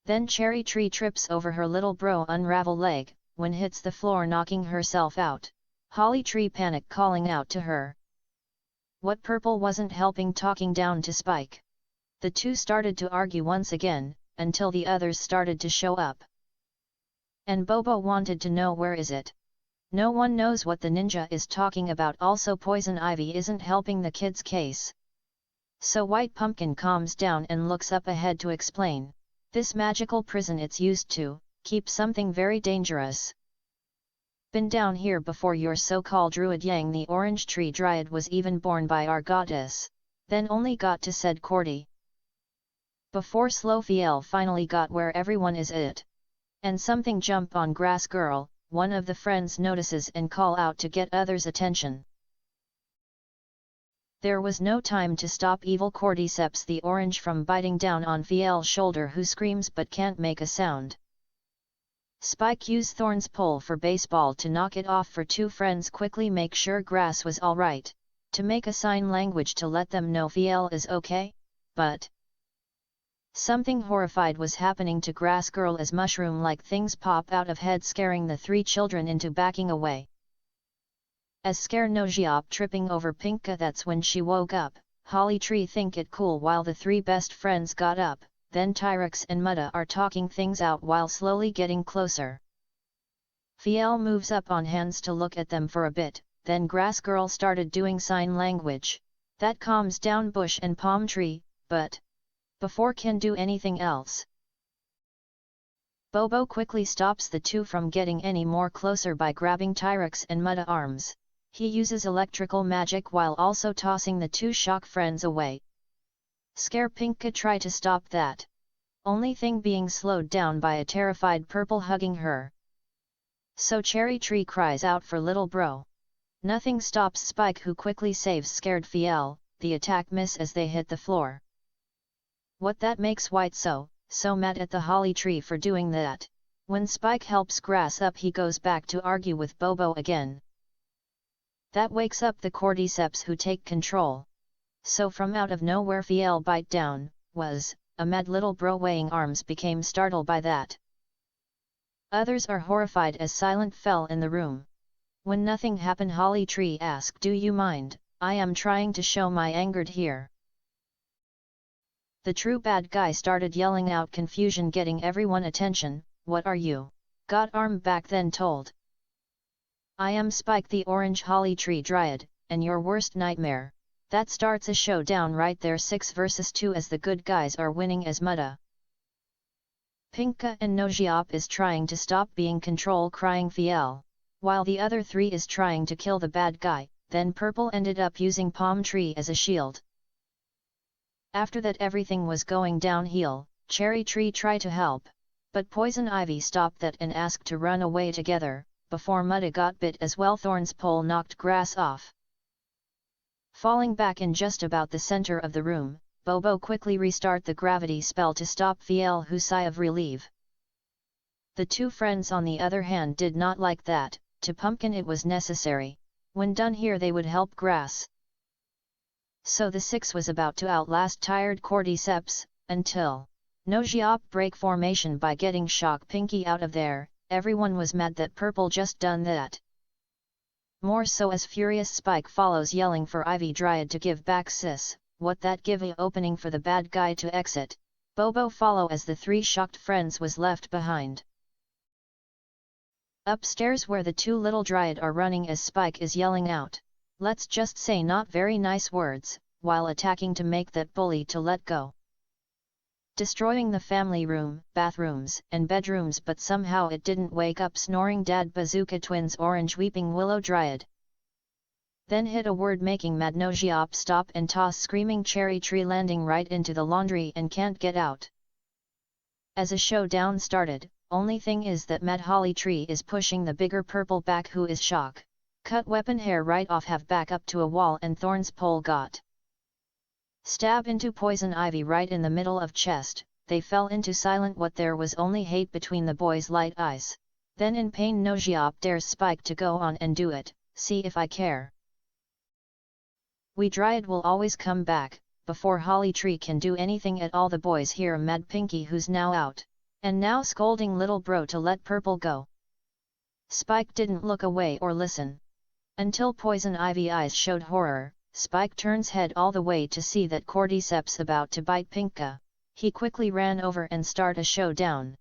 Then Cherry Tree trips over her little bro unravel leg, when hits the floor knocking herself out. Holly Tree panic calling out to her. What Purple wasn't helping talking down to Spike. The two started to argue once again, until the others started to show up. And Bobo wanted to know where is it. No one knows what the ninja is talking about, also Poison Ivy isn't helping the kids' case. So White Pumpkin calms down and looks up ahead to explain. This magical prison it's used to, keep something very dangerous. Been down here before your so-called druid Yang the orange tree dryad was even born by our goddess, then only got to said Cordy. Before slow Fiel finally got where everyone is it. And something jump on Grass Girl, one of the friends notices and call out to get others' attention. There was no time to stop evil Cordyceps the orange from biting down on Fiel's shoulder, who screams but can't make a sound. Spike used Thorn's pole for baseball to knock it off for two friends quickly make sure Grass was alright, to make a sign language to let them know Fiel is okay, but something horrified was happening to Grass Girl as mushroom-like things pop out of head, scaring the three children into backing away. As scare Nosiop tripping over Pinkca, that's when she woke up. Holly Tree think it cool while the three best friends got up, then Teiracs and Mudda are talking things out while slowly getting closer. Fiel moves up on hands to look at them for a bit, then Grass Girl started doing sign language. That calms down bush and palm tree, but before can do anything else. Bobo quickly stops the two from getting any more closer by grabbing Teiracs and Mudda arms. He uses electrical magic while also tossing the two shock friends away. Scare Pinkca try to stop that. Only thing being slowed down by a terrified Purple hugging her. So Cherry Tree cries out for little bro. Nothing stops Spike, who quickly saves scared Fiel, the attack miss as they hit the floor. What that makes White so mad at the Holly Tree for doing that. When Spike helps Grass up, he goes back to argue with Bobo again. That wakes up the Cordyceps, who take control. So from out of nowhere Fiel bite down, was, a mad little bro weighing arms became startled by that. Others are horrified as silent fell in the room. When nothing happened, Holly Tree asked, do you mind, I am trying to show my angered here. The true bad guy started yelling out, confusion getting everyone attention, what are you? Got arm back then told. I am Spike the orange Holly Tree Dryad, and your worst nightmare. That starts a showdown right there, 6 versus 2 as the good guys are winning as Mudda. Pinkca and Nosiop is trying to stop being control crying Fiel, while the other 3 is trying to kill the bad guy, then Purple ended up using Palm Tree as a shield. After that everything was going downhill. Cherry Tree tried to help, but Poison Ivy stopped that and asked to run away together, before Mudda got bit as well. Thorn's pole knocked Grass off. Falling back in just about the center of the room, Bobo quickly restart the gravity spell to stop Fiel, who sigh of relief. The two friends on the other hand did not like that. To Pumpkin it was necessary. When done here they would help Grass. So the 6 was about to outlast tired Cordyceps, until Nosiop break formation by getting Shock Pinky out of there. Everyone was mad that Purple just done that. More so as furious Spike follows yelling for Ivy Dryad to give back sis, what that give a opening for the bad guy to exit. Bobo follow as the 3 shocked friends was left behind. Upstairs where the 2 little Dryad are running as Spike is yelling out, let's just say not very nice words, while attacking to make that bully to let go. Destroying the family room, bathrooms, and bedrooms, but somehow it didn't wake up snoring Dad Bazooka Twins Orange Weeping Willow Dryad. Then hit a word making mad Nosiop stop and toss screaming Cherry Tree landing right into the laundry and can't get out. As a showdown started, only thing is that mad Holly Tree is pushing the bigger Purple back, who is shock. Cut weapon hair right off, have back up to a wall, and Thorn's pole got stab into Poison Ivy right in the middle of chest. They fell into silent what there was only hate between the boys' light eyes. Then in pain Nosiop dares Spike to go on and do it, see if I care. We Dryad will always come back. Before Holly Tree can do anything at all the boys hear mad Pinky, who's now out. And now scolding little bro to let Purple go. Spike didn't look away or listen. Until Poison Ivy eyes showed horror, Spike turns head all the way to see that Cordyceps about to bite Pinkca. He quickly ran over and start a showdown.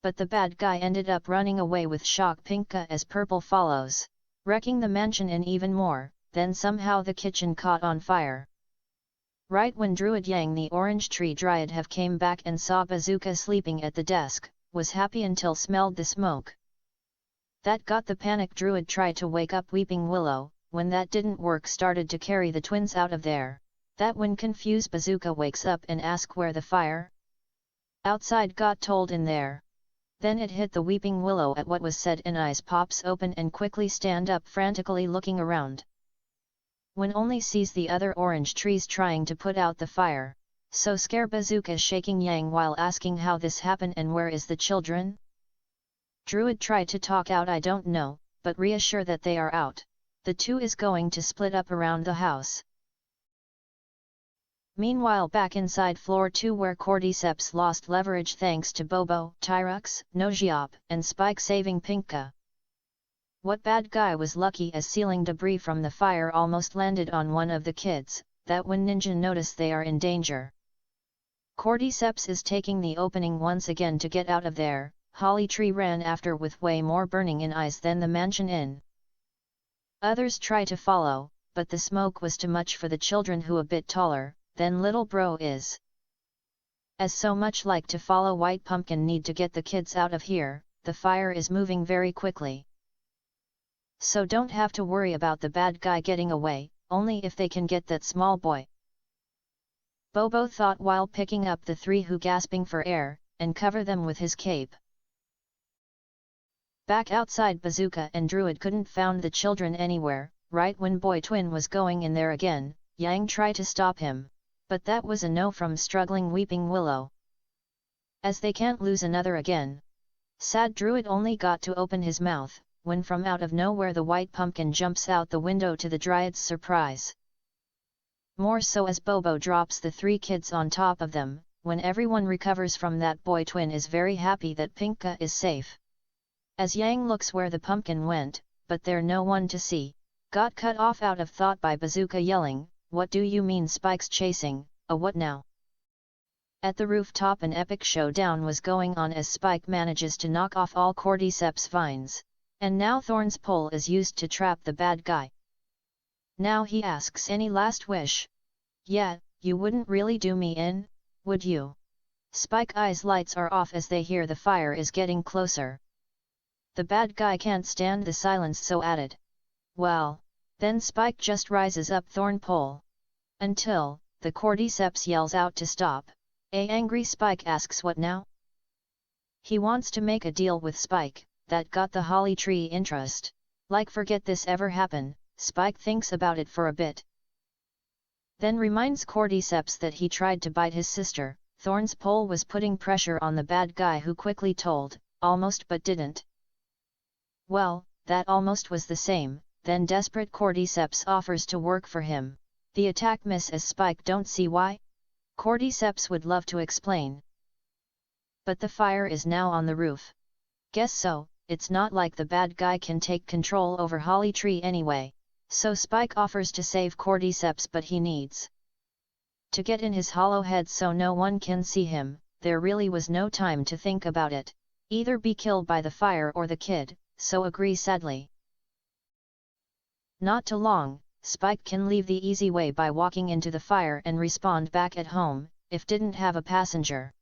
But the bad guy ended up running away with shock Pinkca as Purple follows, wrecking the mansion and even more. Then somehow the kitchen caught on fire. Right when Druid Yang the orange tree dryad have came back and saw Bazooka sleeping at the desk, was happy until smelled the smoke. That got the panic Druid tried to wake up Weeping Willow, when that didn't work started to carry the twins out of there. That when confused Bazooka wakes up and asks where the fire outside got told in there. Then it hit the Weeping Willow at what was said and eyes pops open and quickly stand up frantically looking around. When only sees the other orange trees trying to put out the fire, so scare Bazooka shaking Yang while asking how this happened and where is the children? Druid tried to talk out I don't know, but reassure that they are out. The two is going to split up around the house. Meanwhile back inside floor 2 where Cordyceps lost leverage thanks to Bobo, Teiracs, Nosiop, and Spike saving Pinkca. What bad guy was lucky as ceiling debris from the fire almost landed on one of the kids, that when Ninja notice they are in danger. Cordyceps is taking the opening once again to get out of there. Holly Tree ran after with way more burning in eyes than the mansion in. Others try to follow, but the smoke was too much for the children who a bit taller than little bro is. As so much like to follow White Pumpkin need to get the kids out of here, the fire is moving very quickly. So don't have to worry about the bad guy getting away, only if they can get that small boy. Bobo thought while picking up the 3 who gasping for air, and cover them with his cape. Back outside Bazooka and Druid couldn't found the children anywhere. Right when Boy Twin was going in there again, Yang tried to stop him, but that was a no from struggling Weeping Willow. As they can't lose another again. Sad Druid only got to open his mouth, when from out of nowhere the White Pumpkin jumps out the window to the Dryad's surprise. More so as Bobo drops the 3 kids on top of them. When everyone recovers from that, Boy Twin is very happy that Pinkca is safe. As Yang looks where the pumpkin went, but there no one to see, got cut off out of thought by Bazooka yelling, "What do you mean Spike's chasing, what now?" At the rooftop an epic showdown was going on as Spike manages to knock off all Cordyceps vines, and now Thorn's pole is used to trap the bad guy. Now he asks any last wish. Yeah, you wouldn't really do me in, would you? Spike eyes lights are off as they hear the fire is getting closer. The bad guy can't stand the silence so added. Well, then Spike just rises up Thorn pole. Until, the Cordyceps yells out to stop. A angry Spike asks what now? He wants to make a deal with Spike, that got the Holly Tree interest. Like forget this ever happen, Spike thinks about it for a bit. Then reminds Cordyceps that he tried to bite his sister. Thorn's pole was putting pressure on the bad guy who quickly told, almost but didn't. Well, that almost was the same, then desperate Cordyceps offers to work for him. The attack miss as Spike don't see why? Cordyceps would love to explain. But the fire is now on the roof. Guess so, it's not like the bad guy can take control over Holly Tree anyway, so Spike offers to save Cordyceps but he needs to get in his hollow head so no one can see him. There really was no time to think about it. Either be killed by the fire or the kid, so agree sadly. Not too long, Spike can leave the easy way by walking into the fire and respawn back at home, if didn't have a passenger.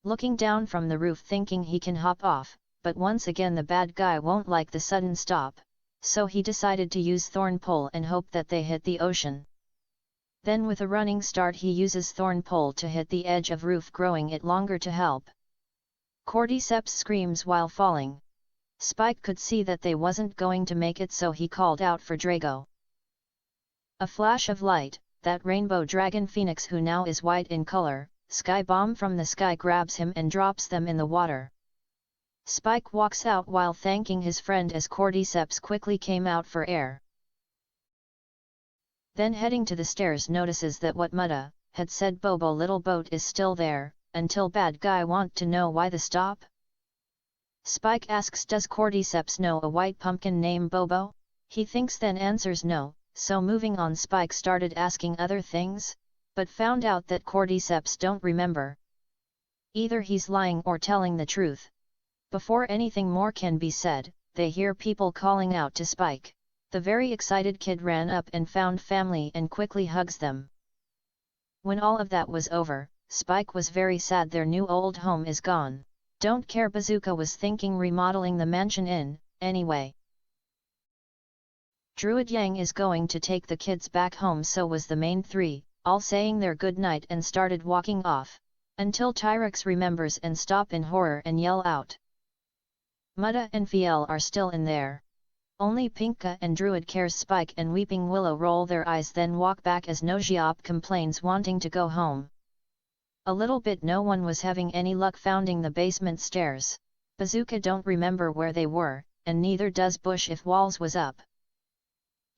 Looking down from the roof thinking he can hop off, but once again the bad guy won't like the sudden stop, so he decided to use Thorn Pole and hope that they hit the ocean. Then with a running start he uses Thorn Pole to hit the edge of roof growing it longer to help. Cordyceps screams while falling. Spike could see that they wasn't going to make it so he called out for Drago. A flash of light, that rainbow dragon phoenix who now is white in color, sky bomb from the sky grabs him and drops them in the water. Spike walks out while thanking his friend as Cordyceps quickly came out for air. Then heading to the stairs notices that what Mudda had said Bobo little boat is still there, until bad guy want to know why the stop? Spike asks, does Cordyceps know a white pumpkin named Bobo? He thinks then answers no, so moving on Spike started asking other things, but found out that Cordyceps don't remember. Either he's lying or telling the truth. Before anything more can be said, they hear people calling out to Spike. The very excited kid ran up and found family and quickly hugs them. When all of that was over, Spike was very sad their new old home is gone. Don't care, Bazooka was thinking remodeling the mansion in, anyway. Druid Yang is going to take the kids back home, so was the main three, all saying their good night and started walking off, until Teiracs remembers and stop in horror and yell out. Mudda and Fiel are still in there. Only Pinkca and Druid cares. Spike and Weeping Willow roll their eyes then walk back as Nosiop complains wanting to go home. A little bit no one was having any luck finding the basement stairs. Bazooka don't remember where they were, and neither does Bush if walls was up.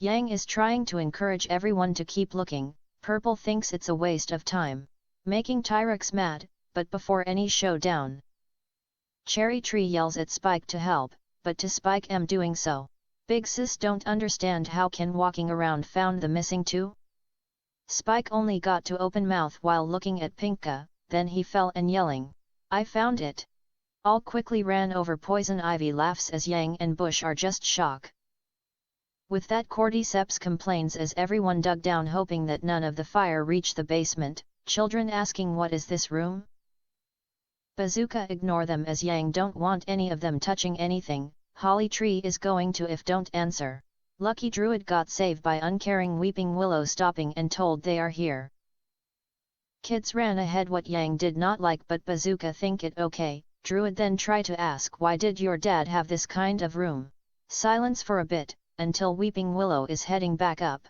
Yang is trying to encourage everyone to keep looking. Purple thinks it's a waste of time, making Teiracs mad, but before any showdown, Cherry Tree yells at Spike to help, but to Spike am doing so. Big Sis don't understand how can walking around found the missing two? Spike only got to open mouth while looking at Pinkca, then he fell and yelling, I found it! All quickly ran over. Poison Ivy laughs as Yang and Bush are just shocked. With that Cordyceps complains as everyone dug down hoping that none of the fire reached the basement, children asking what is this room? Bazooka ignore them as Yang don't want any of them touching anything. Holly Tree is going to if don't answer. Lucky Druid got saved by uncaring Weeping Willow stopping and told they are here. Kids ran ahead what Yang did not like, but Bazooka think it okay. Druid then try to ask, why did your dad have this kind of room? Silence for a bit, until Weeping Willow is heading back up.